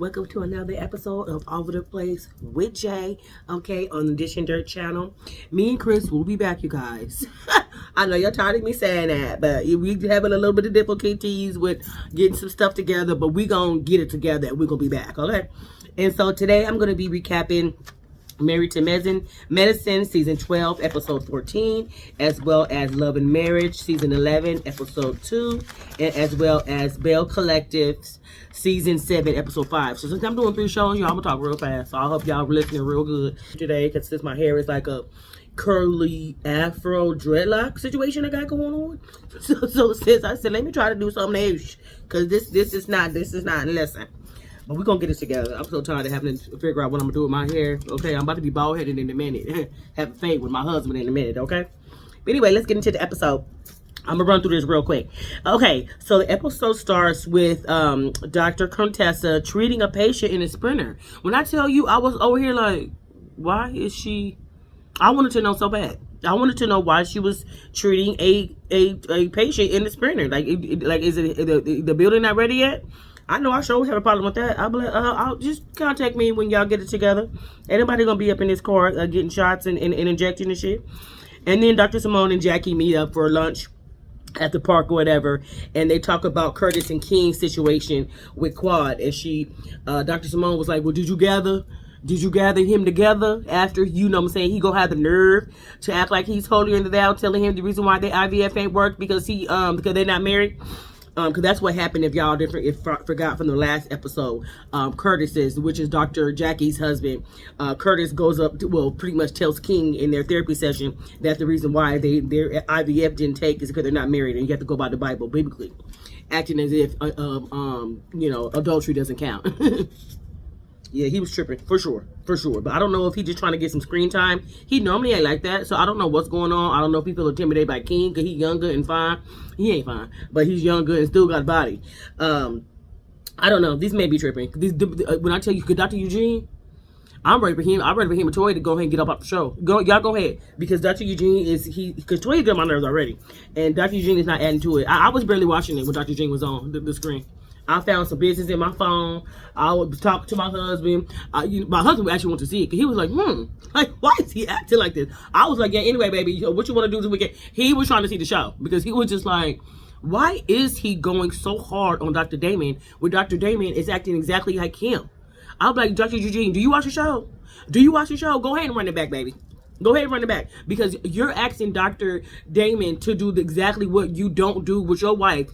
Welcome to another episode of All Over the Place with Jay, okay, on the Dish and Dirt channel. Me and Chris will be back, you guys. I know you're tired of me saying that, but we having a little bit of difficulties with getting some stuff together, but we gonna get it together and we're gonna be back, okay? And so today I'm gonna be recapping Married to Medicine, Season 12, Episode 14, as well as Love and Marriage, Season 11, Episode 2, and as well as Belle Collective's Season 7, Episode 5. So since I'm doing 3 shows, y'all, I'm going to talk real fast. So I hope y'all listening real good today, because since my hair is like a curly afro dreadlock situation I got going on. So since I said, let me try to do something else, because this is not, listen. But we're going to get it together. I'm so tired of having to figure out what I'm going to do with my hair. Okay, I'm about to be bald-headed in a minute. Have a fade with my husband in a minute, okay? But anyway, let's get into the episode. I'm going to run through this real quick. Okay, so the episode starts with Dr. Contessa treating a patient in a sprinter. When I tell you, I was over here like, why is she... I wanted to know so bad. I wanted to know why she was treating a patient in the sprinter. Like is it the building not ready yet? I know I sure have a problem with that. I'll be like, I'll just contact me when y'all get it together. Anybody gonna be up in this car getting shots and injecting and shit. And then Dr. Simone and Jackie meet up for lunch at the park or whatever, and they talk about Curtis and King's situation with Quad. And Dr. Simone was like, well, did you gather him together after, you know what I'm saying, he gonna have the nerve to act like he's holier than thou, telling him the reason why the IVF ain't worked because they're not married. Because that's what happened if y'all forgot from the last episode. Curtis's, which is Dr. Jackie's husband, Curtis goes up to, well, pretty much tells King in their therapy session that the reason why their IVF didn't take is because they're not married and you have to go by the Bible biblically, acting as if adultery doesn't count. Yeah, he was tripping, for sure. But I don't know if he's just trying to get some screen time. He normally ain't like that, so I don't know what's going on. I don't know if he feels intimidated by King, because he's younger and fine. He ain't fine, but he's younger and still got body. I don't know. These may be tripping. When I tell you, Dr. Eugene, I'm ready for him. I'm ready for him and Toya to go ahead and get up off the show. Y'all go ahead. Because Dr. Eugene because Toya got my nerves already. And Dr. Eugene is not adding to it. I was barely watching it when Dr. Eugene was on the screen. I found some business in my phone. I would talk to my husband. My husband actually wanted to see it because he was like, like, why is he acting like this? I was like, yeah, anyway, baby, what you want to do this weekend? He was trying to see the show because he was just like, why is he going so hard on Dr. Damon when Dr. Damon is acting exactly like him? I was like, Dr. Eugene, do you watch the show? Go ahead and run it back, baby. Go ahead and run it back, because you're asking Dr. Damon to do exactly what you don't do with your wife.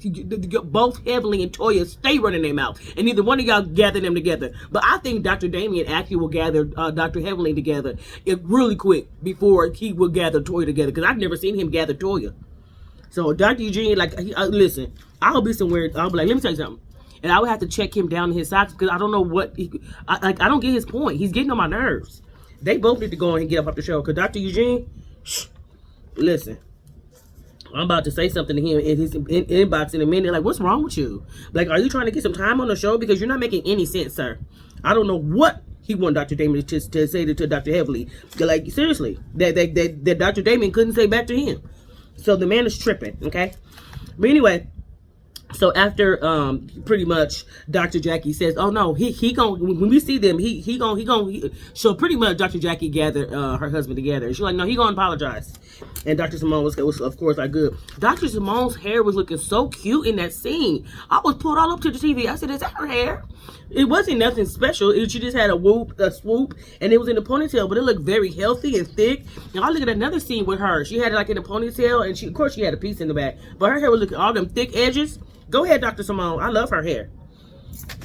Both Heavenly and Toya stay running their mouth, and neither one of y'all gather them together. But I think Dr. Damon actually will gather Dr. Heavenly together really quick before he will gather Toya together, because I've never seen him gather Toya. So Dr. Eugene, listen, I'll be somewhere. I'll be like, let me tell you something. And I would have to check him down in his socks because I don't know what I don't get his point. He's getting on my nerves. They both need to go and get up off the show. Because Dr. Eugene, listen, I'm about to say something to him in his inbox in a minute. Like, what's wrong with you? Like, are you trying to get some time on the show? Because you're not making any sense, sir. I don't know what he wanted Dr. Damon to say to Dr. Heavily. Like, seriously, that Dr. Damon couldn't say back to him. So the man is tripping, okay? But anyway, so after pretty much Dr. Jackie says, oh no, he gon' when we see them, so pretty much Dr. Jackie gathered her husband together, and she's like, no, he gonna apologize. And Dr. Simone was of course like, good. Dr. Simone's hair was looking so cute in that scene. I was pulled all up to the TV. I said, is that her hair? It wasn't nothing special. She just had a swoop, and it was in a ponytail, but it looked very healthy and thick. And I look at another scene with her. She had it like in a ponytail, and of course she had a piece in the back, but her hair was looking all them thick edges. Go ahead, Dr. Simone. I love her hair.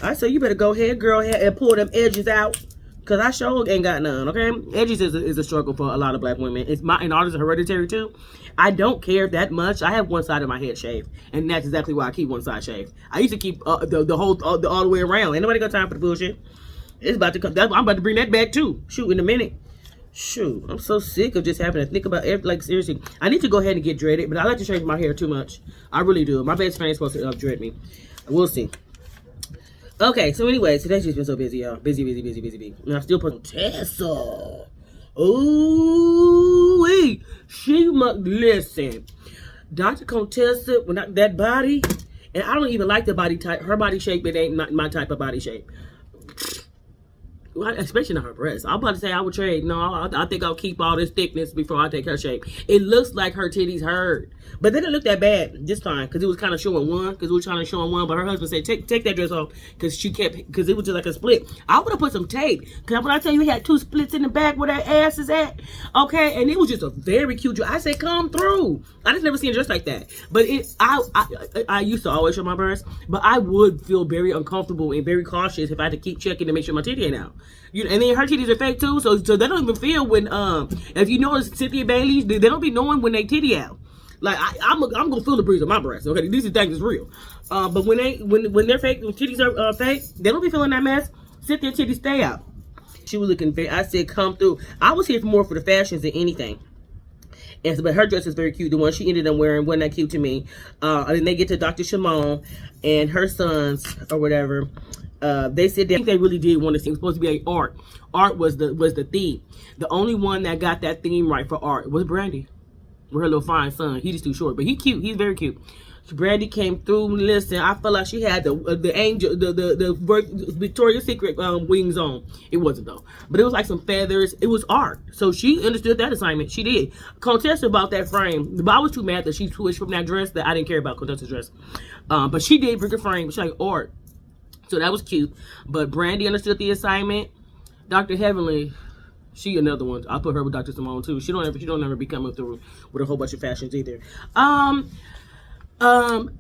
I say you better go ahead, girl, and pull them edges out. Because I sure ain't got none, okay? Edges is a struggle for a lot of black women. And ours is hereditary, too. I don't care that much. I have one side of my head shaved. And that's exactly why I keep one side shaved. I used to keep all the way around. Ain't nobody got time for the bullshit. It's about to come. I'm about to bring that back, too. Shoot, in a minute. Shoot, I'm so sick of just having to think about everything. Like, seriously, I need to go ahead and get dreaded, but I like to shave my hair too much. I really do. My best friend is supposed to dread me. We'll see. Okay, so anyways, today's just been so busy, y'all. Busy. And I'm still putting Tessa. Ooh, wait. She must listen. Dr. Contessa, that body, and I don't even like the body type. Her body shape, it ain't my type of body shape. Well, especially not her breasts. I'm about to say I would trade. No, I think I'll keep all this thickness before I take her shape. It looks like her titties hurt, but they didn't look that bad this time because it was kind of showing one. Because we were trying to show one, but her husband said take that dress off because she kept because it was just like a split. I would have put some tape because when I tell you he had 2 splits in the back where that ass is at, okay, and it was just a very cute dress. I said come through. I just never seen a dress like that. But I used to always show my breasts, but I would feel very uncomfortable and very cautious if I had to keep checking to make sure my titty ain't out. And then her titties are fake too, so they don't even feel when if you notice Cynthia Bailey, they don't be knowing when they titty out. Like I'm gonna feel the breeze on my breast. Okay, these are things is real. But when they're fake, when titties are fake, they don't be feeling that mess. Cynthia titties stay out. She was looking very. I said come through. I was here more for the fashions than anything. And so, but her dress is very cute. The one she ended up wearing wasn't that cute to me. And then they get to Dr. Shimon and her sons or whatever. They said they think they really did want to see. It was supposed to be art. Art was the theme. The only one that got that theme right for art was Brandy, with her little fine son. He just too short, but he cute. He's very cute. Brandy came through. Listen, I felt like she had the angel, the Victoria's Secret wings on. It wasn't though, but it was like some feathers. It was art, so she understood that assignment. She did. Contessa about that frame, but I was too mad that she switched from that dress that I didn't care about Contessa's dress. But she did bring a frame. She's like art. So that was cute. But Brandy understood the assignment. Dr. Heavenly, she another one. I'll put her with Dr. Simone too. She don't ever be coming through with a whole bunch of fashions either.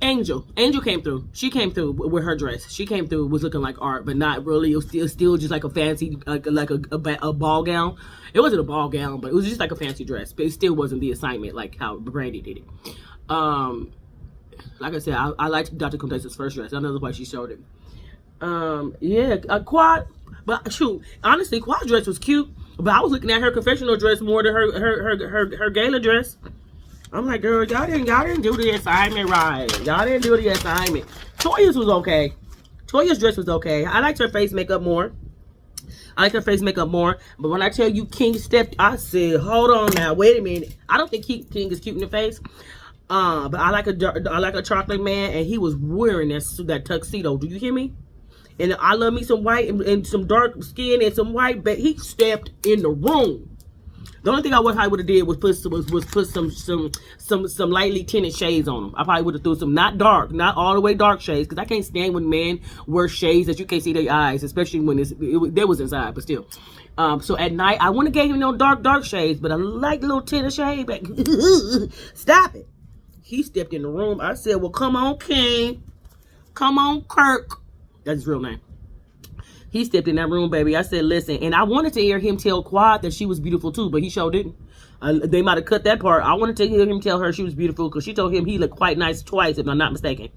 Angel came through. She came through with her dress. She came through, was looking like art, but not really. It was still just like a fancy, like a ball gown. It wasn't a ball gown, but it was just like a fancy dress. But it still wasn't the assignment like how Brandy did it. Like I said, I liked Dr. Contessa's first dress. I know that's why she showed it. Quad, but shoot, honestly, Quad's dress was cute, but I was looking at her confessional dress more than her gala dress. I'm like, girl, y'all didn't do the assignment right. Y'all didn't do the assignment. Toya's was okay. Toya's dress was okay. I liked her face makeup more. But when I tell you King stepped, I said, hold on now, wait a minute. I don't think King is cute in the face. But I like a chocolate man, and he was wearing that tuxedo. Do you hear me? And I love me some white and some dark skin and some white, but he stepped in the room. The only thing I would have did was put some lightly tinted shades on him. I probably would have threw some not all the way dark shades, because I can't stand when men wear shades that you can't see their eyes, especially when there was inside, but still. So at night I wouldn't have gave him no dark shades, but I like little tinted shade. But stop it. He stepped in the room. I said, well, come on, King. Come on, Kirk. That's his real name. He stepped in that room, baby. I said, listen. And I wanted to hear him tell Quad that she was beautiful, too. But he sure didn't. They might have cut that part. I wanted to hear him tell her she was beautiful, because she told him he looked quite nice twice, if I'm not mistaken.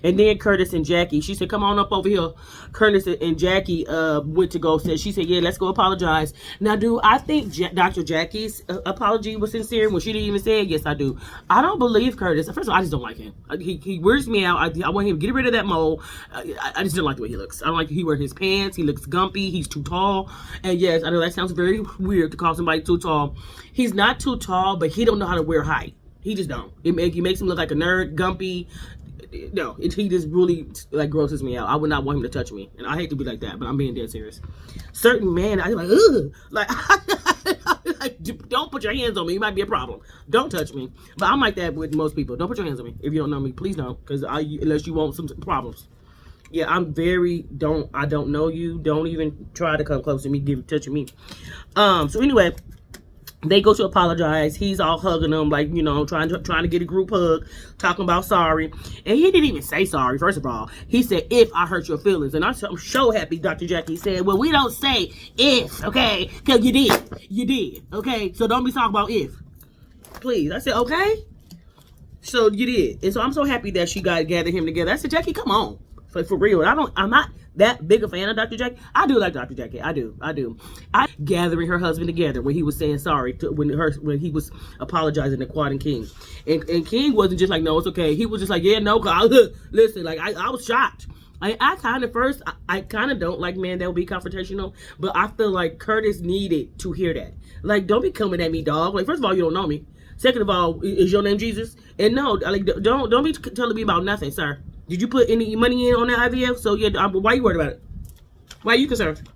And then Curtis and Jackie, she said, come on up over here. Curtis and Jackie went to go. She said, yeah, let's go apologize. Now, do I think Dr. Jackie's apology was sincere when she didn't even say it? Yes, I do. I don't believe Curtis. First of all, I just don't like him. He weirds me out. I want him to get rid of that mole. I just don't like the way he looks. I don't like he wears his pants. He looks gumpy. He's too tall. And yes, I know that sounds very weird to call somebody too tall. He's not too tall, but he don't know how to wear height. He just don't. He makes him look like a nerd, gumpy. No, he just really like grosses me out. I would not want him to touch me, and I hate to be like that, but I'm being dead serious. Certain men, I'm like, ugh, like don't put your hands on me. You might be a problem. Don't touch me. But I'm like that with most people. Don't put your hands on me if you don't know me. Please don't, because unless you want some problems. Yeah, I don't know you. Don't even try to come close to me, touching me. So anyway. They go to apologize. He's all hugging them, like, you know, trying to get a group hug, talking about sorry. And he didn't even say sorry, first of all. He said, if I hurt your feelings. And I'm so happy Dr. Jackie said, well, we don't say if, okay? Because you did, okay? So don't be talking about if. Please. I said, okay? So you did. And so I'm so happy that she gathered him together. I said, Jackie, come on. For real. I'm not that big a fan of Dr. Jackie. I do like Dr. Jackie. I do. I gathering her husband together when he was saying sorry when he was apologizing to Quad and King. And King wasn't just like, no, it's okay. He was just like, yeah, no, listen, like I was shocked. I kind of don't like men that will be confrontational, but I feel like Curtis needed to hear that. Like, don't be coming at me, dog. Like, first of all, you don't know me. Second of all, is your name Jesus? And no, like, don't be telling me about nothing, sir. Did you put any money in on that IVF? So yeah, why are you worried about it? Why are you concerned?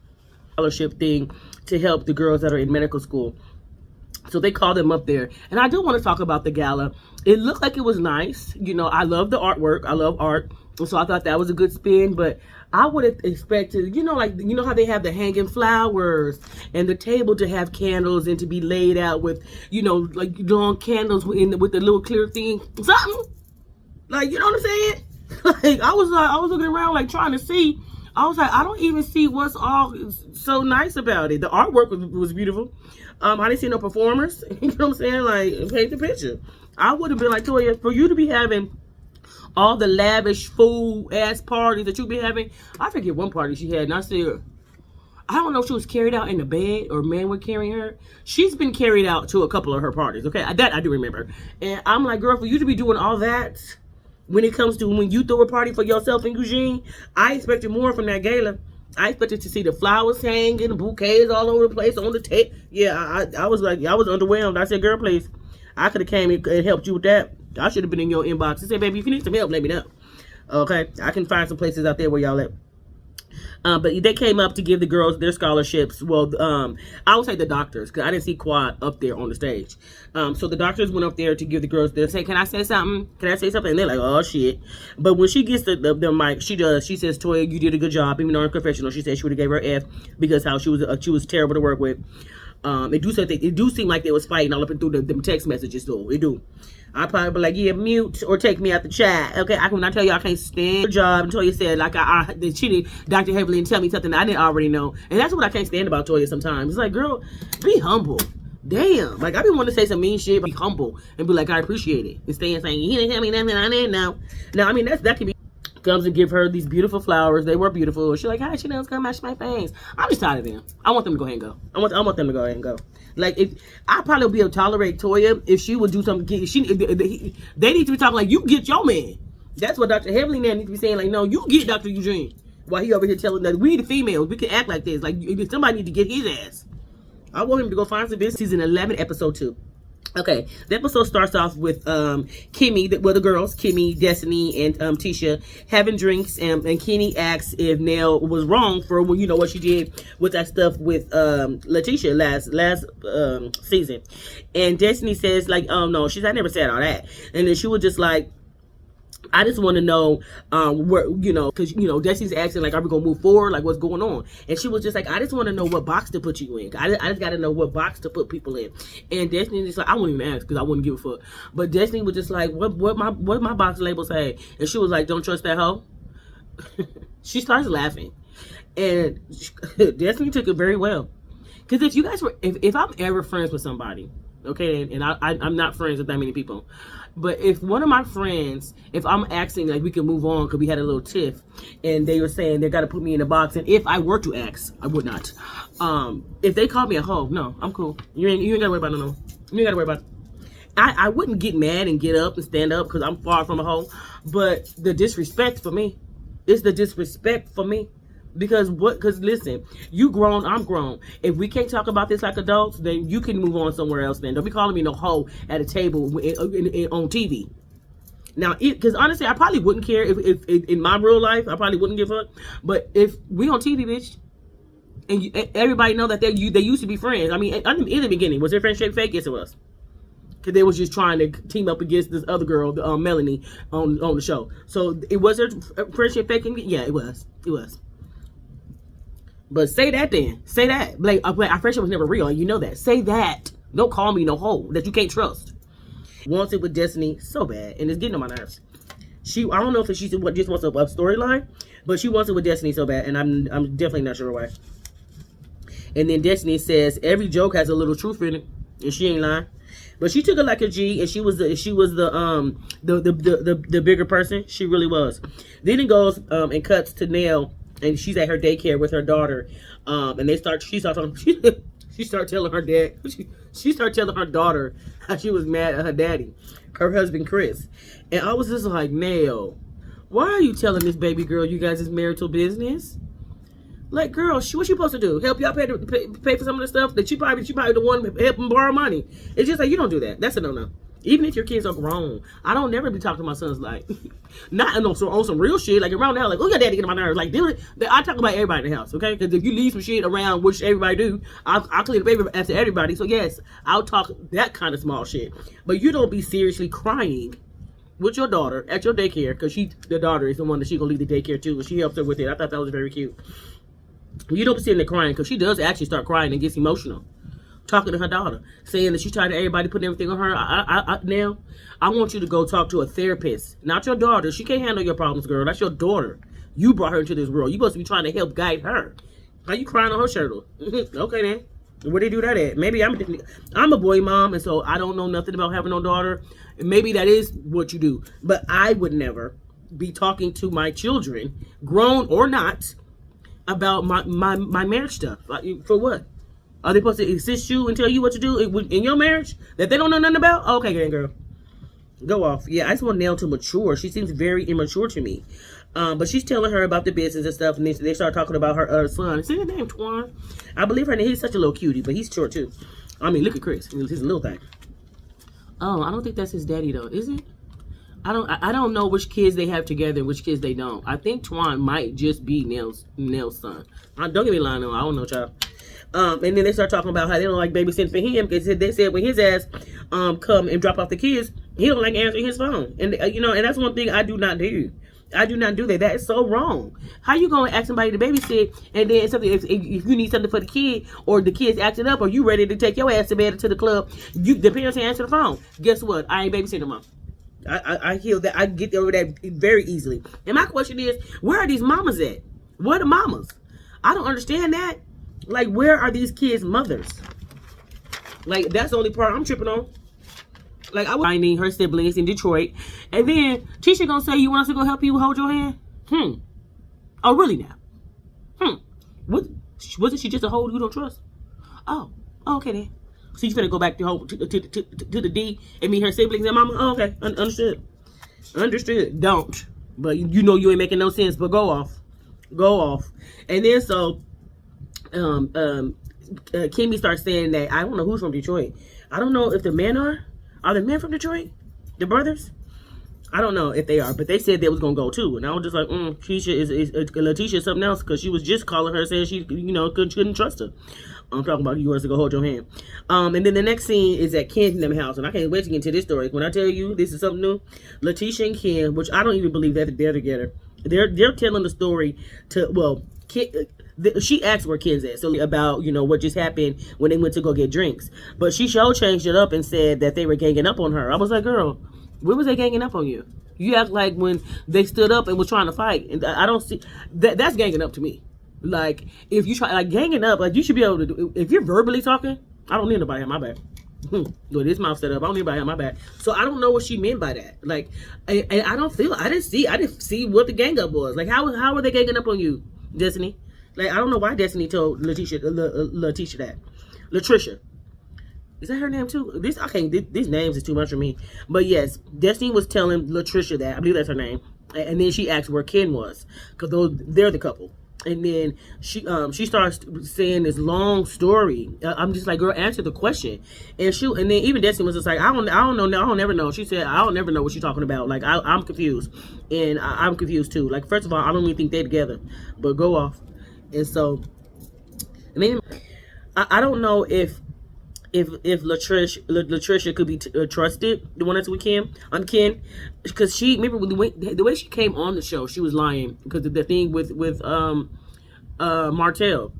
Scholarship thing to help the girls that are in medical school. So they called them up there. And I do want to talk about the gala. It looked like it was nice. You know, I love the artwork. I love art. So I thought that was a good spin. But I would have expected, you know, like, you know how they have the hanging flowers and the table to have candles and to be laid out with, you know, like long candles with the little clear thing. Something. Like, you know what I'm saying? Like, I was looking around like trying to see. I was like, I don't even see what's all so nice about it. The artwork was beautiful. I didn't see no performers. You know what I'm saying? Like, paint the picture. I would have been like, Toya, for you to be having all the lavish food ass parties that you be having. I forget one party she had, and I said, I don't know if she was carried out in the bed or man would carry her. She's been carried out to a couple of her parties. Okay, that I do remember. And I'm like, girl, for you to be doing all that when it comes to when you throw a party for yourself and Eugene, I expected more from that gala. I expected to see the flowers hanging, the bouquets all over the place on the tape. Yeah, I was like, I was underwhelmed. I said, girl, please, I could have came and helped you with that. I should have been in your inbox and said, baby, if you need some help, let me know. Okay, I can find some places out there where y'all at. But they came up to give the girls their scholarships. Well, I would say the doctors, because I didn't see Quad up there on the stage. So the doctors went up there to give the girls their, say, can I say something? Can I say something? And they're like, oh, shit. But when she gets the mic, she says, Toya, you did a good job. Even though in confessional, she said she would have gave her F because how she was terrible to work with. It do seem like they was fighting all up and through them text messages, though. It do. I'd probably be like, yeah, mute or take me out the chat. Okay, when I tell you I can't stand your job until you said, like, she did Dr. Heavily and tell me something I didn't already know. And that's what I can't stand about Toya sometimes. It's like, girl, be humble. Damn. Like, I been wanting to say some mean shit, but be humble and be like, I appreciate it. Instead of saying, you didn't tell me nothing I didn't know. Now, I mean, that can be. Comes and give her these beautiful flowers. They were beautiful. She's like, hi, Chanel's gonna match my fangs. I'm just tired of them. I want them to go ahead and go. I want them to go ahead and go. Like, if I probably would be able to tolerate Toya if she would do something. They need to be talking like, you get your man. That's what Dr. Heavily now needs to be saying. Like, no, you get Dr. Eugene. While he over here telling that we the females, we can act like this. Like, somebody need to get his ass. I want him to go find some business. Season 11, episode 2. Okay, the episode starts off with Kimmy, the girls, Kimmy, Destiny, and Tisha having drinks, and Kenny asks if Nell was wrong for what she did with that stuff with Letitia last season, and Destiny says like, oh no, I never said all that, and then she was just like, I just want to know where, because, Destiny's asking, like, are we going to move forward? Like, what's going on? And she was just like, I just want to know what box to put you in. I just got to know what box to put people in. And Destiny just like, I wouldn't even ask because I wouldn't give a fuck. But Destiny was just like, what my box label say? And she was like, don't trust that hoe. She starts laughing. And Destiny took it very well. Because if you guys were, if I'm ever friends with somebody, okay, and I'm not friends with that many people, but if one of my friends, if I'm asking like we can move on because we had a little tiff, and they were saying they got to put me in a box, and if I were to ask, I would not. If they called me a hoe, no, I'm cool. You ain't got to worry about it no more. You ain't got to worry about it. I wouldn't get mad and get up and stand up because I'm far from a hoe, but the disrespect for me, it's the disrespect for me. Because listen, you grown, I'm grown. If we can't talk about this like adults, then you can move on somewhere else. Then don't be calling me no hoe at a table on TV. Now, because honestly, I probably wouldn't care if in my real life, I probably wouldn't give up. But if we on TV, bitch, and everybody know that they used to be friends. I mean, in the beginning, was their friendship fake? Yes, it was. Because they was just trying to team up against this other girl, Melanie, on the show. So it was their friendship faking. Yeah, it was. It was. But say that then. Say that. Like, our friendship was never real. You know that. Say that. Don't call me no hoe that you can't trust. Wants it with Destiny so bad. And it's getting on my nerves. I don't know if she just wants a storyline, but she wants it with Destiny so bad. And I'm definitely not sure why. And then Destiny says every joke has a little truth in it. And she ain't lying. But she took it like a G, and she was the bigger person. She really was. Then it goes and cuts to Nell. And she's at her daycare with her daughter, and she started telling her dad, she started telling her daughter how she was mad at her daddy, her husband Chris, and I was just like, Nell, why are you telling this baby girl you guys' marital business? Like, girl, what she supposed to do? Help y'all pay for some of the stuff that she probably the one helping borrow money. It's just like, you don't do that. That's a no. Even if your kids are grown, I don't never be talking to my sons like, not on some real shit, like around the house, like, oh, your daddy get on my nerves. Like, I talk about everybody in the house, okay? Because if you leave some shit around, which everybody do, I'll clean the paper after everybody. So, yes, I'll talk that kind of small shit. But you don't be seriously crying with your daughter at your daycare, because the daughter is the one that she gonna leave the daycare too, and she helps her with it. I thought that was very cute. You don't be sitting there crying, because she does actually start crying and gets emotional. Talking to her daughter, saying that she's tired of everybody putting everything on her. Now, I want you to go talk to a therapist, not your daughter. She can't handle your problems, girl. That's your daughter. You brought her into this world. You supposed to be trying to help guide her. How you crying on her shoulder? Okay, then. Where they do that at? Maybe I'm a boy mom, and so I don't know nothing about having no daughter. Maybe that is what you do. But I would never be talking to my children, grown or not, about my marriage stuff. Like, for what? Are they supposed to assist you and tell you what to do in your marriage that they don't know nothing about? Okay, then, girl. Go off. Yeah, I just want Nell to mature. She seems very immature to me. But she's telling her about the business and stuff, and they start talking about her son. See his name, Twan? I believe her name. He's such a little cutie, but he's short, too. I mean, look at Chris. He's a little thing. Oh, I don't think that's his daddy, though. Is it? I don't know which kids they have together and which kids they don't. I think Twan might just be Nell's son. Don't get me lying, though. I don't know, child. And then they start talking about how they don't like babysitting for him, because they said when his ass come and drop off the kids, he don't like answering his phone. And and that's one thing I do not do. I do not do that. That is so wrong. How you gonna ask somebody to babysit, and then something if you need something for the kid, or the kid's acting up, or you ready to take your ass to bed or to the club, the parents answer the phone. Guess what? I ain't babysitting them. I heal that. I get over that very easily. And my question is, where are these mamas at? Where are the mamas? I don't understand that. Like, where are these kids' mothers? Like, that's the only part I'm tripping on. Like, I was finding her siblings in Detroit, and then Tisha gonna say, you want us to go help you hold your hand? Oh, really now? Wasn't she just a hoe you don't trust? Oh, okay then. So you finna go back to the D and meet her siblings and mama? Oh, okay, understood. Don't. But you know you ain't making no sense, but go off. And then so Kimmy starts saying that, I don't know who's from Detroit. I don't know if the men are the men from Detroit? The brothers? I don't know if they are, but they said they was gonna go too, and I was just like, Keisha is Letitia is something else, because she was just calling her saying she couldn't trust her. I'm talking about yours to go hold your hand. And then the next scene is at Ken's house, and I can't wait to get into this story. When I tell you this is something new, Letitia and Ken, which I don't even believe that they're together. They're telling the story to she asked where Ken's at, so about what just happened when they went to go get drinks. But she changed it up and said that they were ganging up on her. I was like, girl, when was they ganging up on you? You act like when they stood up and was trying to fight, and I don't see that's ganging up to me. Like, if you try ganging up, like, you should be able to do. If you're verbally talking, I don't need nobody at my back. With this mouth set up, I don't need nobody at my back. So I don't know what she meant by that. Like, and I didn't see what the gang up was. Like, how were they ganging up on you, Destiny? Like, I don't know why Destiny told Letitia that. Latricia. Is that her name too? These names is too much for me. But yes, Destiny was telling Latricia that. I believe that's her name. And then she asked where Ken was, because they're the couple. And then she starts saying this long story. I'm just like, girl, answer the question. And then even Destiny was just like, I don't know. I don't never know. She said, I don't never know what she's talking about. Like, I'm confused, and I'm confused too. Like, first of all, I don't even think they're together. But go off. And so, I mean, I don't know if Latricia could be trusted, the one that's with Ken, because she, remember the way she came on the show, she was lying, because the thing with Martell,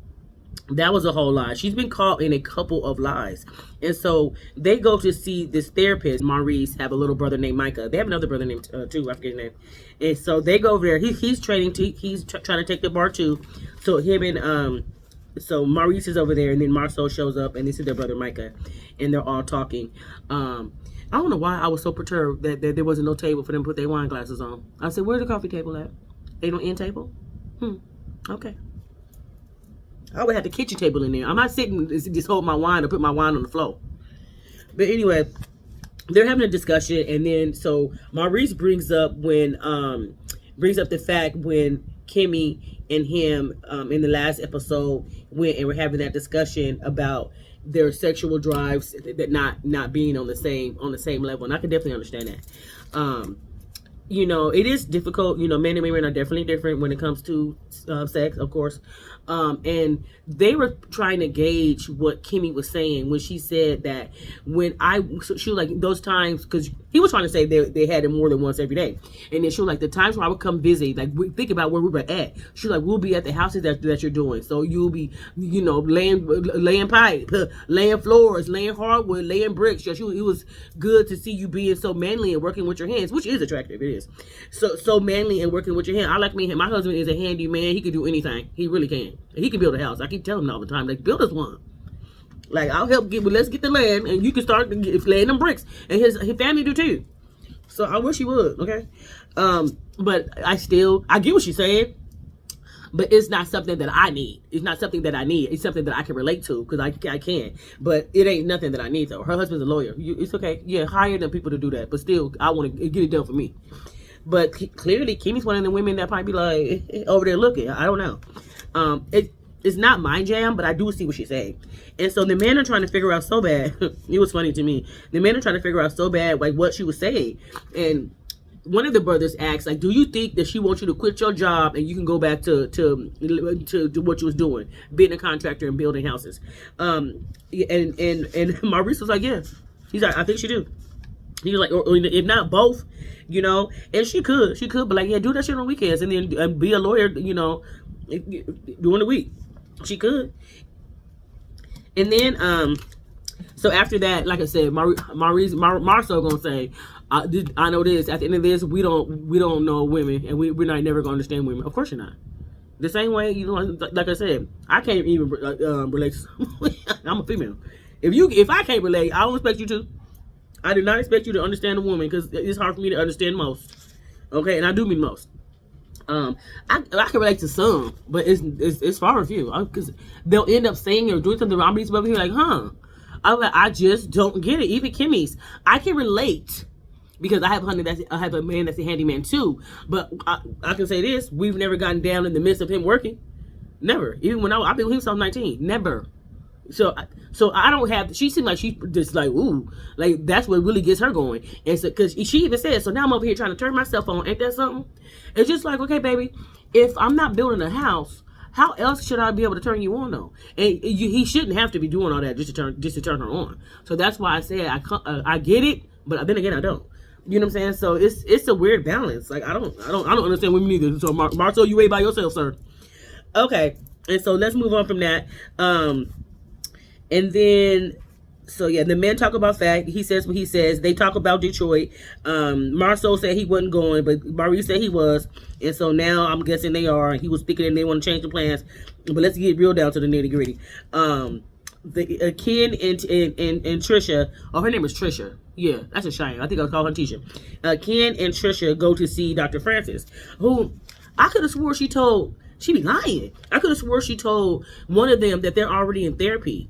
that was a whole lie. She's been caught in a couple of lies. And so they go to see this therapist. Maurice have a little brother named Micah. They have another brother named too, I forget his name. And so they go over there. He's training he's trying to take the bar too. So him and so Maurice is over there, and then Marceau shows up, and this is their brother Micah, and they're all talking. I don't know why I was so perturbed that there wasn't no table for them to put their wine glasses on. I said, where's the coffee table at? Ain't no end table? Okay. I would have the kitchen table in there. I'm not sitting just hold my wine or put my wine on the floor. But anyway, they're having a discussion, and then so Maurice brings up the fact when Kimmy and him in the last episode went and were having that discussion about their sexual drives that not being on the same level, and I can definitely understand that. You know, it is difficult. You know, men and women are definitely different when it comes to sex, of course. And they were trying to gauge what Kimmy was saying when she said that she was like, those times, because he was trying to say they had it more than once every day. And then she was like, the times where I would come visit, like, think about where we were at. She was like, we'll be at the houses that you're doing. So you'll be, you know, laying pipe, laying floors, laying hardwood, laying bricks. It was good to see you being so manly and working with your hands, which is attractive. It is. So manly and working with your hands. I like me. My husband is a handy man. He can do anything. He really can. He can build a house. I keep telling him all the time, like, build us one. Like, I'll help let's get the land, and you can start laying them bricks. And his family do too. So I wish he would, okay? But I get what she's saying, but it's not something that I need. It's not something that I need. It's something that I can relate to, because I can. But it ain't nothing that I need, though. Her husband's a lawyer. It's okay. Yeah, hire them people to do that. But still, I want to get it done for me. But clearly, Kimmy's one of the women that might be like over there looking. I don't know. It's not my jam, but I do see what she's saying. And so the men are trying to figure out so bad. It was funny to me. The men are trying to figure out so bad, like, what she was saying. And one of the brothers asked, like, do you think that she wants you to quit your job and you can go back to what you was doing, being a contractor and building houses? And Maurice was like, yeah. He's like, I think she do. He was like, or if not both, you know. And she could, but like, yeah, do that shit on weekends and then be a lawyer, you know, during the week. She could. And then, so after that, like I said, Marceau gonna say, I know this. At the end of this, we don't know women, and we're not never gonna understand women. Of course you're not. The same way, you know, like I said, I can't even relate to I'm a female. If I can't relate, I don't expect you to. I do not expect you to understand a woman, because it's hard for me to understand most. Okay, and I do mean most. I can relate to some, but it's far and few, because they'll end up saying or doing something wrong. But here, like, I just don't get it. Even Kimmy's, I can relate, because I have a man that's a handyman too. But I can say this: we've never gotten down in the midst of him working. Never. Even when I've been with him since I was 19. Never. So I don't have. She seemed like she just like, ooh, like that's what really gets her going. And so, because she even said, so now I'm over here trying to turn myself on. Ain't that something? It's just like, okay, baby, if I'm not building a house, how else should I be able to turn you on though? And he shouldn't have to be doing all that just to turn her on. So that's why I said I get it, but then again I don't. You know what I'm saying? So it's a weird balance. Like I don't understand women either. So Marceau, you ain't by yourself, sir. Okay, and so let's move on from that. And then, so yeah, the men talk about fact. He says what he says. They talk about Detroit. Marceau said he wasn't going, but Maurice said he was. And so now I'm guessing they are. He was speaking and they want to change the plans. But let's get real down to the nitty gritty. Ken and Trisha. Oh, her name is Trisha. Yeah, that's a shame. I think I'll call her Tisha. Ken and Trisha go to see Dr. Francis, who I could have swore she be lying. I could have swore she told one of them that they're already in therapy.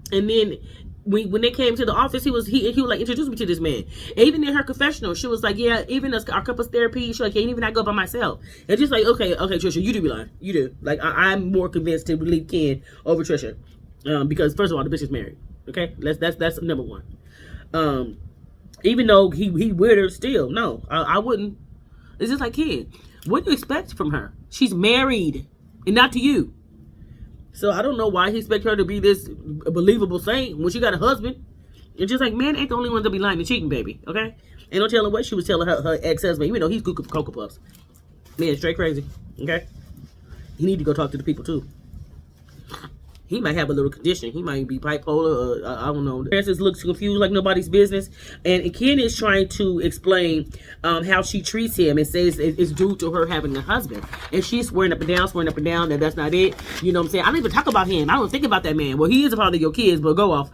And then when they came to the office, he was like, introduce me to this man. And even in her confessional, she was like, yeah, even our couples therapy, she's like, yeah, even I go by myself. And just like, okay, Trisha, you do be lying. You do. Like, I'm more convinced to believe Ken over Trisha. Because first of all, the bitch is married. Okay? That's number one. Even though he with her still. No, I wouldn't. It's just like, Ken, what do you expect from her? She's married. And not to you. So I don't know why he expects her to be this believable saint when she got a husband. It's just like, men ain't the only ones that be lying and cheating, baby. Okay? Ain't no telling what she was telling her ex-husband, even though he's cuckoo for Cocoa Puffs. Man, straight crazy. Okay? He need to go talk to the people too. He might have a little condition. He might be bipolar, or I don't know. Francis looks confused like nobody's business. And Ken is trying to explain how she treats him and says it's due to her having a husband. And she's swearing up and down that that's not it. You know what I'm saying? I don't even talk about him. I don't think about that man. Well, he is a part of your kids, but go off.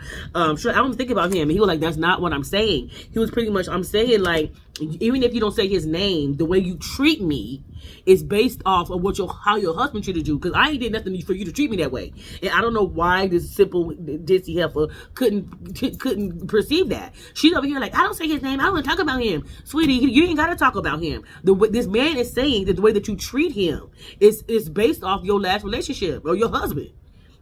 Sure, I don't think about him. And he was like, that's not what I'm saying. He was pretty much, I'm saying, like, even if you don't say his name, the way you treat me is based off of how your husband treated you. Because I ain't did nothing for you to treat me that way. And I don't know why this simple ditzy heifer couldn't perceive that. She's over here like, I don't say his name. I don't want to talk about him. Sweetie, you ain't got to talk about him. This man is saying that the way that you treat him is based off your last relationship or your husband.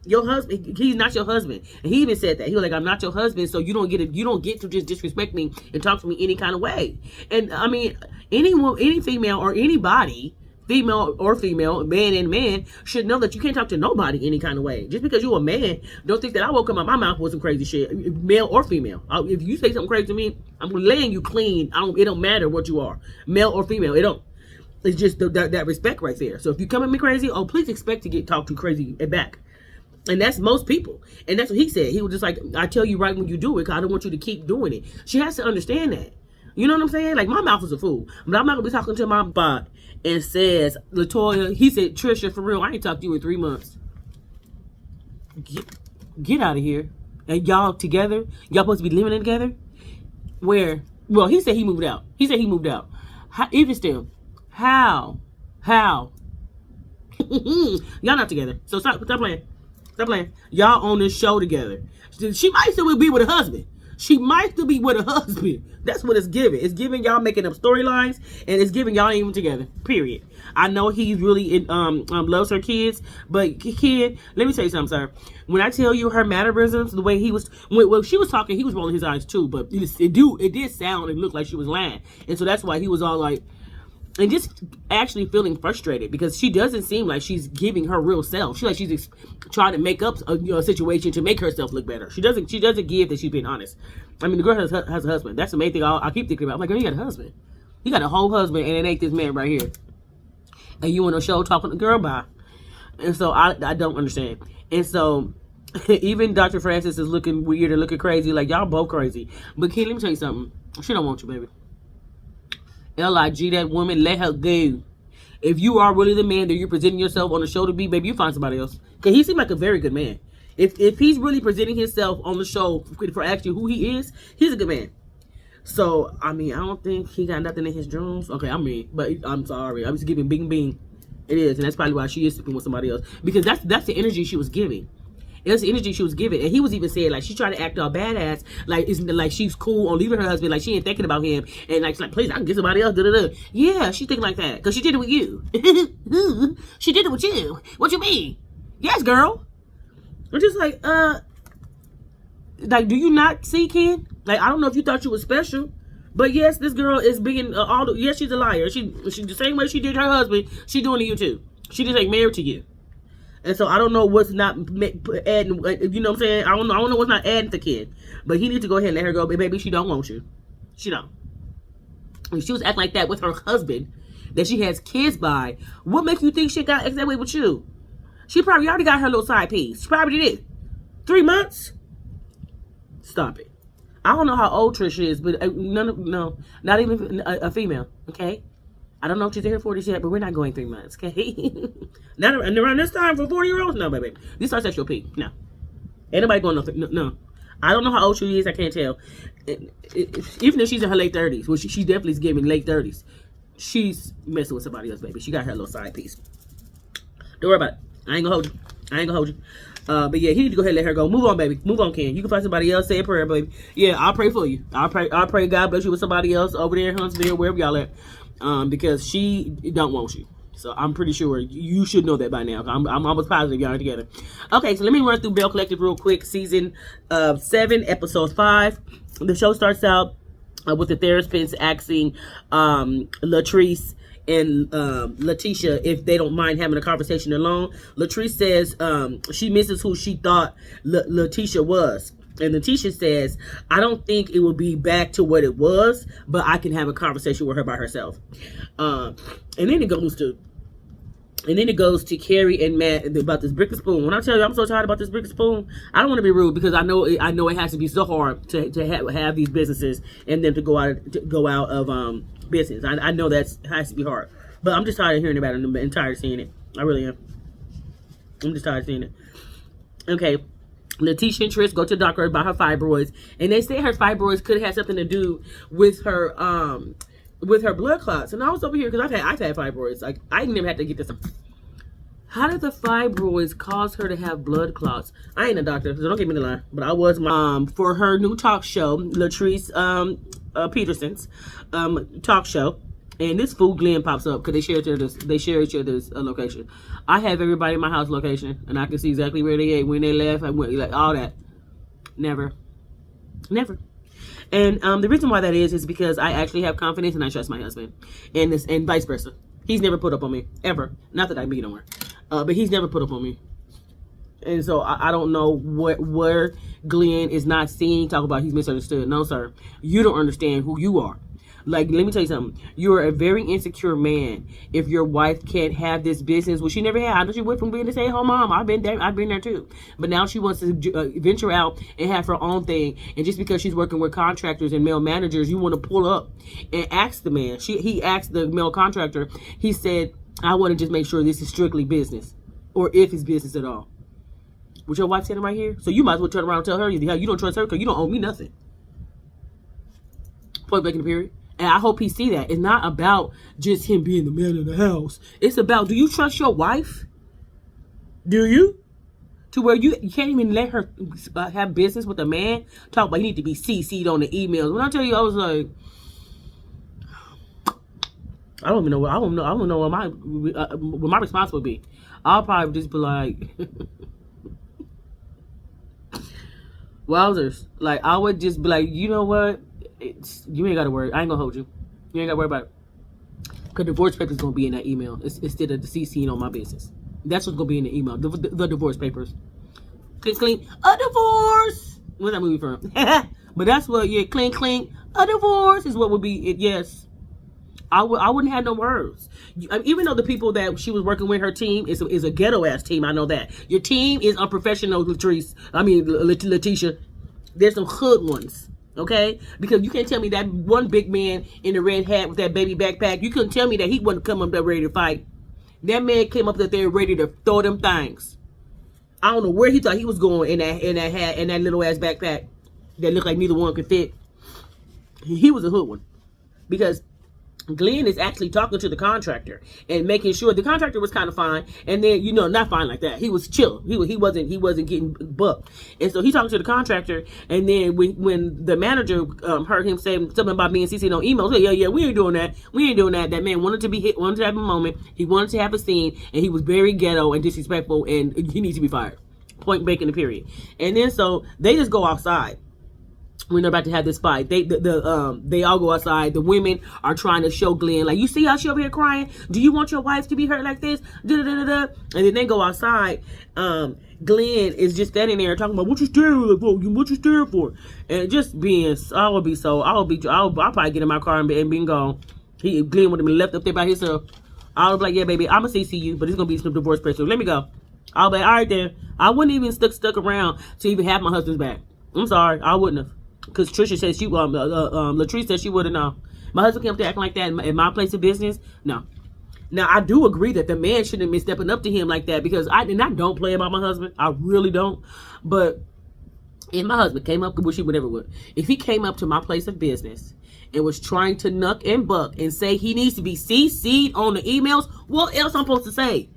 Your husband, he's not your husband. And he even said that. He was like, I'm not your husband, so you don't get to just disrespect me and talk to me any kind of way. And I mean, any female or anybody, female or female, man and man, should know that you can't talk to nobody any kind of way. Just because you're a man, don't think that I woke up my mouth with some crazy shit, male or female. If you say something crazy to me, I'm laying you clean. It don't matter what you are, male or female. It don't. It's just that respect right there. So if you come at me crazy, please expect to get talked to crazy back. And that's most people. And that's what he said. He was just like, I tell you right when you do it, because I don't want you to keep doing it. She has to understand that. You know what I'm saying? Like, my mouth is a fool. But I'm not going to be talking to my bot and says, Latoya, he said, Trisha, for real, I ain't talked to you in 3 months. Get out of here. And y'all together? Y'all supposed to be living together? Where? Well, he said he moved out. Even still. How? Y'all not together. So stop playing. Stop playing. Y'all on this show together. She might still be with a husband. That's what it's giving. It's giving y'all making up storylines, and it's giving y'all ain't even together. Period. I know he's really loves her kids, but kid, let me tell you something, sir. When I tell you her mannerisms, the way he was when she was talking, he was rolling his eyes too. But it did sound and look like she was lying, and so that's why he was all like. And just actually feeling frustrated because she doesn't seem like she's giving her real self. She's trying to make up a situation to make herself look better. She doesn't give that she's being honest. I mean, the girl has a husband. That's the main thing I keep thinking about. I'm like, girl, you got a husband. You got a whole husband, and it ain't this man right here. And you on a show talking to girl bye. And so I don't understand. And so even Dr. Francis is looking weird and looking crazy. Like, y'all both crazy. But Ken, let me tell you something. She don't want you, baby. LIG, that woman, let her go. If you are really the man that you're presenting yourself on the show to be, baby, you find somebody else. Because he seemed like a very good man. If he's really presenting himself on the show for actually who he is, he's a good man. So, I mean, I don't think he got nothing in his dreams. Okay, but I'm sorry. I was giving bing bing. It is, and that's probably why she is sleeping with somebody else. Because that's the energy she was giving. That's the energy she was giving. And he was even saying, like, she tried to act all badass, like she's cool on leaving her husband, like she ain't thinking about him, and like, she's like, please, I can get somebody else, da-da-da. Yeah, she's thinking like that, because she did it with you. She did it with you. What you mean? Yes, girl. I'm just like, do you not see, Ken? Like, I don't know if you thought you was special, but yes, this girl is being, yes, she's a liar. She the same way she did her husband, she doing to you too. She just ain't married to you. And so I don't know what's not adding, you know what I'm saying? I don't know what's not adding to Ken. But he needs to go ahead and let her go. But baby, she don't want you. She don't. If she was acting like that with her husband, that she has kids by, what makes you think she got that way with you? She probably already got her little side piece. She probably did. 3 months? Stop it. I don't know how old Trish is, but not even a female, okay? I don't know if she's here 40 yet, but we're not going 3 months, okay? Not around this time for 40-year-olds. No, baby. This is sexual peak. No. Ain't nobody going no. I don't know how old she is. I can't tell. Even if she's in her late 30s, which she definitely is giving late 30s, she's messing with somebody else, baby. She got her little side piece. Don't worry about it. I ain't gonna hold you. But yeah, he need to go ahead and let her go. Move on, baby. Move on, Ken. You can find somebody else. Say a prayer, baby. Yeah, I'll pray for you. I'll pray God bless you with somebody else over there in Huntsville, wherever y'all at. Because she don't want you. So I'm pretty sure you should know that by now. I'm almost positive y'all are together. Okay, so let me run through Belle Collective real quick. Season 7, episode 5. The show starts out with the therapist asking Latrice and Letitia if they don't mind having a conversation alone. Latrice says she misses who she thought Letitia was. And Letitia says, I don't think it will be back to what it was, but I can have a conversation with her by herself. And then it goes to Carrie and Matt about this brick and spoon. When I tell you I'm so tired about this brick and spoon, I don't want to be rude because I know it has to be so hard to have these businesses and then to go out of business. I know that has to be hard, but I'm just tired of hearing about it and tired of seeing it. I really am. I'm just tired of seeing it. Okay. Letitia and Trish go to the doctor about her fibroids, and they say her fibroids could have something to do with her blood clots. And I was over here because I've had fibroids. Like, I didn't even have to get this. How did the fibroids cause her to have blood clots? I ain't a doctor, so don't get me the line. But I was for her new talk show, Latrice Peterson's talk show. And this fool Glenn pops up because they share each other's location. I have everybody in my house location, and I can see exactly where they ate, when they left, and like all that. Never. And the reason why that is because I actually have confidence and I trust my husband, and vice versa. He's never put up on me ever. Not that I meet him, but he's never put up on me. And so I don't know where Glenn is not seeing. Talk about he's misunderstood. No, sir. You don't understand who you are. Like, let me tell you something. You're a very insecure man if your wife can't have this business. Well, she never had. I know she went from being a stay-at-home mom. I've been there too. But now she wants to venture out and have her own thing. And just because she's working with contractors and male managers, you want to pull up and ask the man. He asked the male contractor. He said, I want to just make sure this is strictly business, or if it's business at all. With your wife sitting right here, so you might as well turn around and tell her you don't trust her because you don't owe me nothing. Point blank in the period. And I hope he see that. It's not about just him being the man of the house. It's about, do you trust your wife? Do you? To where you can't even let her have business with a man? Talk about he need to be CC'd on the emails. When I tell you, I was like, I don't know what my response would be. I'll probably just be like, wowzers. Like, I would just be like, you know what? You ain't got to worry. I ain't going to hold you. You ain't got to worry about it. Because divorce papers going to be in that email instead of the CCing on my business. That's what's going to be in the email. The divorce papers. Clink, a divorce. Where's that movie from? But that's what, clink, a divorce is what would be it. Yes. I wouldn't have no words. Even though the people that she was working with, her team is a ghetto ass team. I know that. Your team is unprofessional, Letitia. There's some hood ones. Okay? Because you can't tell me that one big man in the red hat with that baby backpack, you couldn't tell me that he wasn't coming up there ready to fight. That man came up there ready to throw them things. I don't know where he thought he was going in that hat and that little ass backpack that looked like neither one could fit. He was a hood one. Because Glenn is actually talking to the contractor and making sure the contractor was kind of fine, and then not fine like that. He was chill. He wasn't getting bucked, and so he talking to the contractor. And then when the manager heard him say something about being CC'd on emails, yeah, we ain't doing that. That man wanted to be hit, wanted to have a moment. He wanted to have a scene, and he was very ghetto and disrespectful, and he needs to be fired. Point blank in the period. And then so they just go outside. When they're about to have this fight, they all go outside. The women are trying to show Glenn, like, you see how she over here crying? Do you want your wife to be hurt like this? And then they go outside. Glenn is just standing there talking about what you staring for, and just being. I'll probably get in my car and be gone. Glenn would have been left up there by himself. I was like, yeah, baby, I'm gonna CC you, but it's gonna be some divorce papers. So let me go. I'll be all right then. I wouldn't even stuck around to even have my husband's back. I'm sorry, I wouldn't have. Because Trisha said Latrice said she would have known. My husband came up to acting like that in my place of business. No. Now, I do agree that the man shouldn't have been stepping up to him like that, because I don't play about my husband. I really don't. But if my husband came up, which he would never would, if he came up to my place of business and was trying to knuck and buck and say he needs to be CC'd on the emails, what else I'm supposed to say?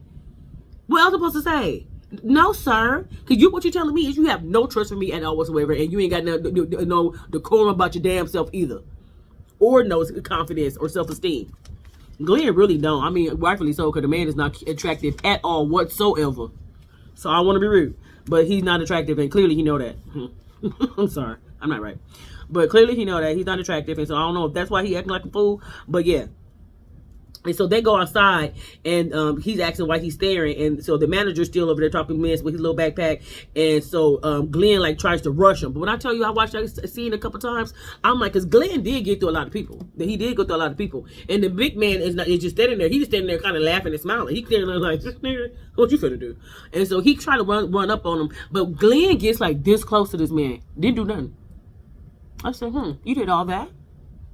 What else am I supposed to say? No, sir. Because what you're telling me is you have no trust for me at all whatsoever, and you ain't got no decorum about your damn self either, or no confidence or self-esteem. Glenn really don't. I mean, rightfully so, because the man is not attractive at all whatsoever. So I want to be rude, but he's not attractive, and clearly he know that. I'm sorry, I'm not right, but clearly he know that he's not attractive, and so I don't know if that's why he acting like a fool. But yeah. And so they go outside, and he's asking why he's staring. And so the manager's still over there talking mess with his little backpack. And so Glenn tries to rush him. But when I tell you I watched that scene a couple times, I'm like, because Glenn did get through a lot of people. He did go through a lot of people. And the big man is just standing there. He's just standing there kind of laughing and smiling. He's standing there like, nigga, what you finna do? And so he tried to run up on him. But Glenn gets this close to this man. Didn't do nothing. I said, you did all that?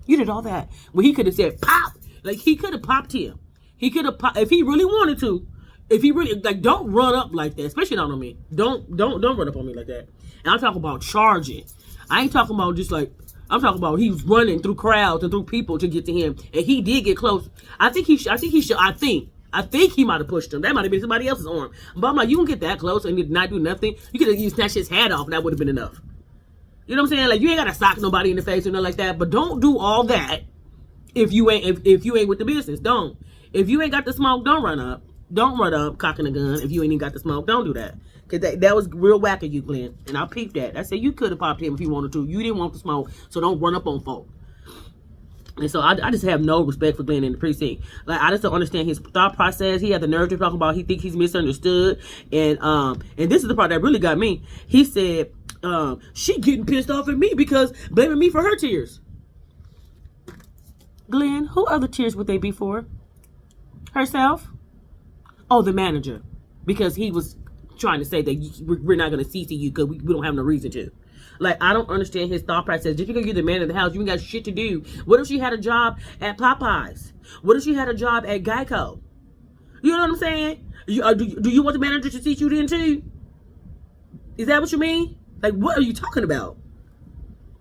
You did all that. Well, he could have said, pop! He could have popped him. He could have popped if he really wanted to. If he really don't run up like that, especially not on me. Don't run up on me like that. And I'm talking about charging. I ain't talking about just I'm talking about he's running through crowds and through people to get to him. And he did get close. I think he might have pushed him. That might have been somebody else's arm. But I'm like, you can get that close and not do nothing. You could have even snatched his hat off, and that would have been enough. You know what I'm saying? You ain't got to sock nobody in the face or nothing like that. But don't do all that If you ain't if you ain't with the business, don't. If you ain't got the smoke, don't run up. Don't run up cocking a gun. If you ain't even got the smoke, don't do that. Cause that was real whack of you, Glenn. And I peeped that. I said you could have popped him if you wanted to. You didn't want the smoke, so don't run up on folk. And so I just have no respect for Glenn in the precinct. Like, I just don't understand his thought process. He had the nerve to talk about he think he's misunderstood. And this is the part that really got me. He said, she getting pissed off at me because blaming me for her tears. Glenn, who other tears would they be for? Herself? Oh, the manager. Because he was trying to say that we're not going to CC you because we don't have no reason to. Like, I don't understand his thought process. Just because you're the man of the house, you ain't got shit to do. What if she had a job at Popeyes? What if she had a job at Geico? You know what I'm saying? Do you want the manager to teach you then too? Is that what you mean? Like, what are you talking about?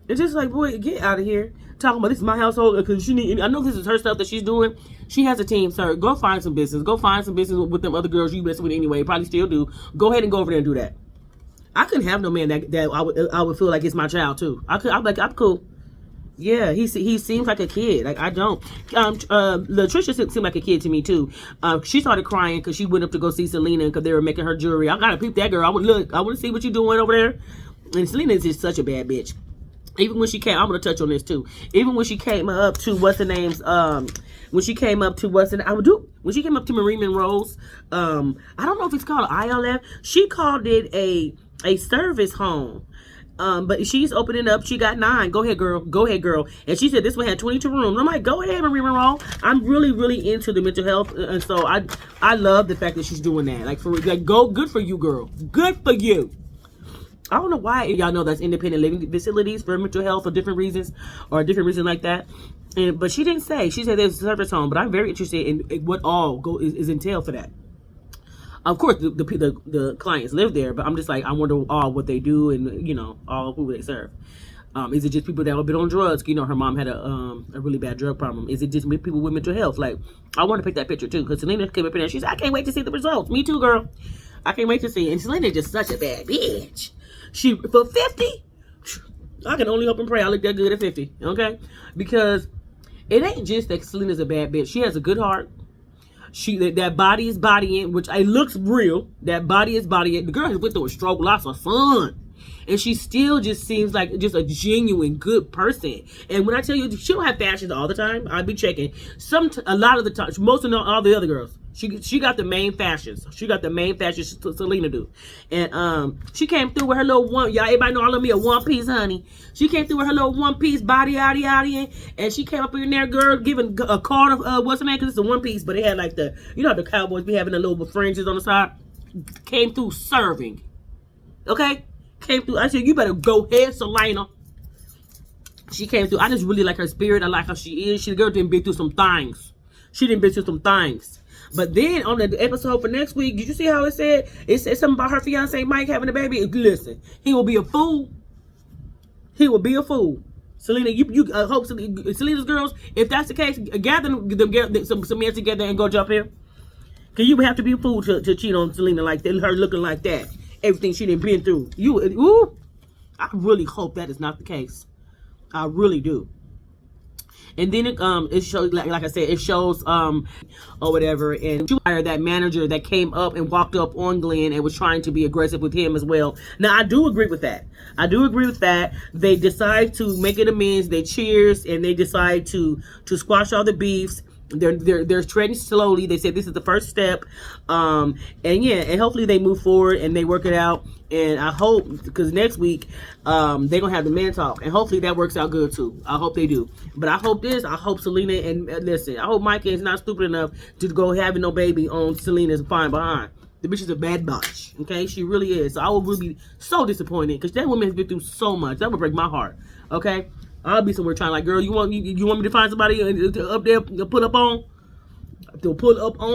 It's just like, boy, get out of here. Talking about this is my household because I know this is her stuff that she's doing. She has a team, sir. Go find some business. Go find some business with them other girls you mess with anyway. Probably still do. Go ahead and go over there and do that. I couldn't have no man that I would feel like it's my child too. I'm like, I'm cool. Yeah, he seems like a kid. Like, I don't. Latricia seemed like a kid to me too. She started crying because she went up to go see Selena because they were making her jewelry. I gotta peep that girl. I want to see what you doing over there. And Selena is just such a bad bitch. Even when she came, I'm gonna touch on this too. Even when she came up to when she came up to when she came up to Marie Monroe's, I don't know if it's called ILF. She called it a service home. But she's opening up. She got 9. Go ahead, girl. Go ahead, girl. And she said this one had 22 rooms. I'm like, go ahead, Marie Monroe. I'm really, really into the mental health, and so I love the fact that she's doing that. Like, good for you, girl. Good for you. I don't know why y'all know that's independent living facilities for mental health for different reasons or different reasons like that. But she didn't say. She said there's a service home. But I'm very interested in what all is entailed for that. Of course, the clients live there, but I'm just like, I wonder all what they do and, all who they serve. Is it just people that have been on drugs? Her mom had a really bad drug problem. Is it just people with mental health? Like, I want to pick that picture too, because Selena came up in there. She said, I can't wait to see the results. Me too, girl. I can't wait to see. And Selena just such a bad bitch. She, for 50, I can only hope and pray I look that good at 50, okay? Because it ain't just that Selena's a bad bitch. She has a good heart. That body is bodying, which it looks real. That body is bodying. The girl has went through a stroke, lots of fun. And she still just seems like just a genuine good person. And when I tell you, she don't have fashions all the time. I'll be checking. A lot of the time, most of all the other girls, she got the main fashions. She got the main fashions Selena do. And she came through with her little one. Y'all, everybody know I love me a one piece, honey. She came through with her little one piece body, and she came up in there, girl, giving a card of what's her name? Because it's a one piece, but it had like the the cowboys be having the little fringes on the side. Came through serving. Okay. Came through. I said, you better go ahead, Selena. She came through. I just really like her spirit. I like how she is. The girl didn't been through some things. But then on the episode for next week, did you see how it said? It said something about her fiance Mike having a baby. Listen, he will be a fool. He will be a fool. Selena, you hope Selena's girls, if that's the case, gather some men together and go jump in. Cause you would have to be a fool to cheat on Selena like that, her looking like that. Everything she done been through. I really hope that is not the case. I really do. And then it shows, like I said, it shows or whatever. And she hired that manager that came up and walked up on Glenn and was trying to be aggressive with him as well. Now, I do agree with that. They decide to make it amends. They cheers and they decide to squash all the beefs. They're treading slowly. They said this is the first step, and hopefully they move forward and they work it out. And I hope, because next week they're gonna have the man talk, and hopefully that works out good too. I hope they do. But I hope Selena and listen. I hope Micah is not stupid enough to go having no baby on Selena's fine behind. The bitch is a bad bitch. Okay, she really is. So I would really be so disappointed because that woman has been through so much. That would break my heart. Okay. I'll be somewhere trying like, girl, you want me to find somebody to up there to pull up on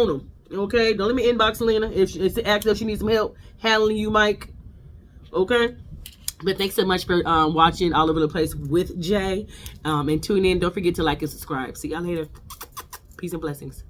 them, okay? Don't let me inbox Selena if she asks if she needs some help handling you, Mike, okay? But thanks so much for watching All Over the Place with Jay, and tune in. Don't forget to like and subscribe. See y'all later. Peace and blessings.